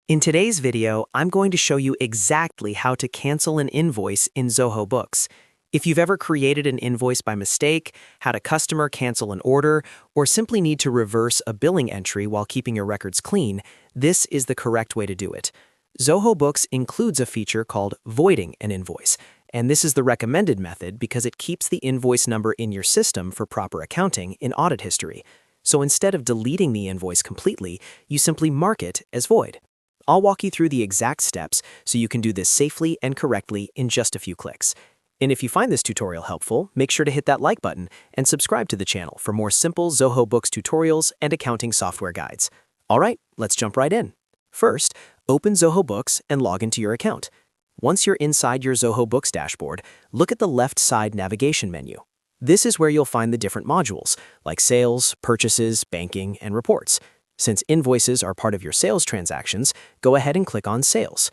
In today's video, I'm going to show you exactly how to cancel an invoice in Zoho Books. If you've ever created an invoice by mistake, had a customer cancel an order, or simply need to reverse a billing entry while keeping your records clean, this is the correct way to do it. Zoho Books includes a feature called voiding an invoice, and this is the recommended method because it keeps the invoice number in your system for proper accounting in audit history. So instead of deleting the invoice completely, you simply mark it as void. I'll walk you through the exact steps so you can do this safely and correctly in just a few clicks. And if you find this tutorial helpful, make sure to hit that like button and subscribe to the channel for more simple Zoho Books tutorials and accounting software guides. All right, let's jump right in. First, open Zoho Books and log into your account. Once you're inside your Zoho Books dashboard, look at the left side navigation menu. This is where you'll find the different modules, like sales, purchases, banking, and reports. Since invoices are part of your sales transactions, go ahead and click on Sales.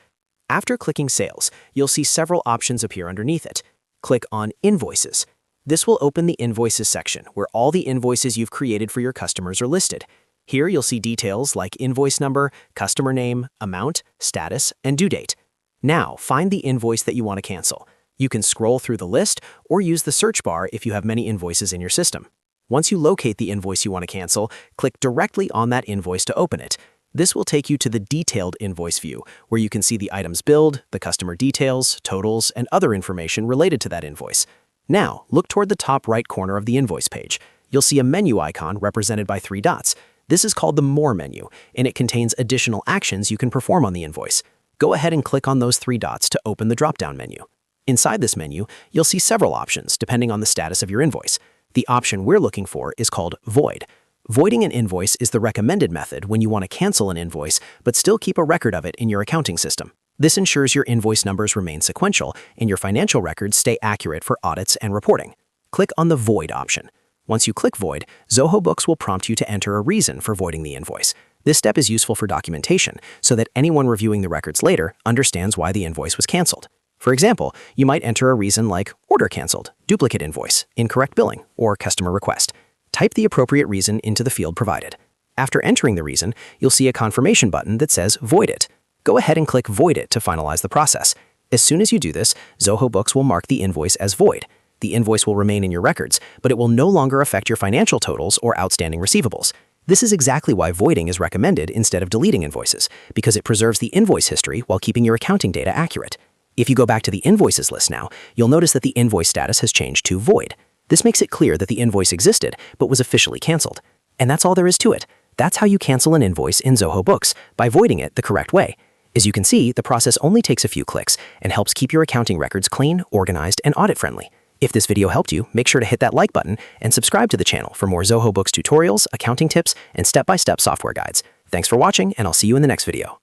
After clicking Sales, you'll see several options appear underneath it. Click on Invoices. This will open the Invoices section, where all the invoices you've created for your customers are listed. Here you'll see details like invoice number, customer name, amount, status, and due date. Now, find the invoice that you want to cancel. You can scroll through the list or use the search bar if you have many invoices in your system. Once you locate the invoice you want to cancel, click directly on that invoice to open it. This will take you to the detailed invoice view, where you can see the items billed, the customer details, totals, and other information related to that invoice. Now, look toward the top right corner of the invoice page. You'll see a menu icon represented by 3 dots. This is called the More menu, and it contains additional actions you can perform on the invoice. Go ahead and click on those 3 dots to open the drop-down menu. Inside this menu, you'll see several options depending on the status of your invoice. The option we're looking for is called Void. Voiding an invoice is the recommended method when you want to cancel an invoice but still keep a record of it in your accounting system. This ensures your invoice numbers remain sequential and your financial records stay accurate for audits and reporting. Click on the Void option. Once you click Void, Zoho Books will prompt you to enter a reason for voiding the invoice. This step is useful for documentation so that anyone reviewing the records later understands why the invoice was canceled. For example, you might enter a reason like order canceled, duplicate invoice, incorrect billing, or customer request. Type the appropriate reason into the field provided. After entering the reason, you'll see a confirmation button that says Void it. Go ahead and click Void it to finalize the process. As soon as you do this, Zoho Books will mark the invoice as void. The invoice will remain in your records, but it will no longer affect your financial totals or outstanding receivables. This is exactly why voiding is recommended instead of deleting invoices, because it preserves the invoice history while keeping your accounting data accurate. If you go back to the Invoices list now, you'll notice that the invoice status has changed to void. This makes it clear that the invoice existed but was officially canceled. And that's all there is to it. That's how you cancel an invoice in Zoho Books, by voiding it the correct way. As you can see, the process only takes a few clicks and helps keep your accounting records clean, organized, and audit-friendly. If this video helped you, make sure to hit that like button and subscribe to the channel for more Zoho Books tutorials, accounting tips, and step-by-step software guides. Thanks for watching, and I'll see you in the next video.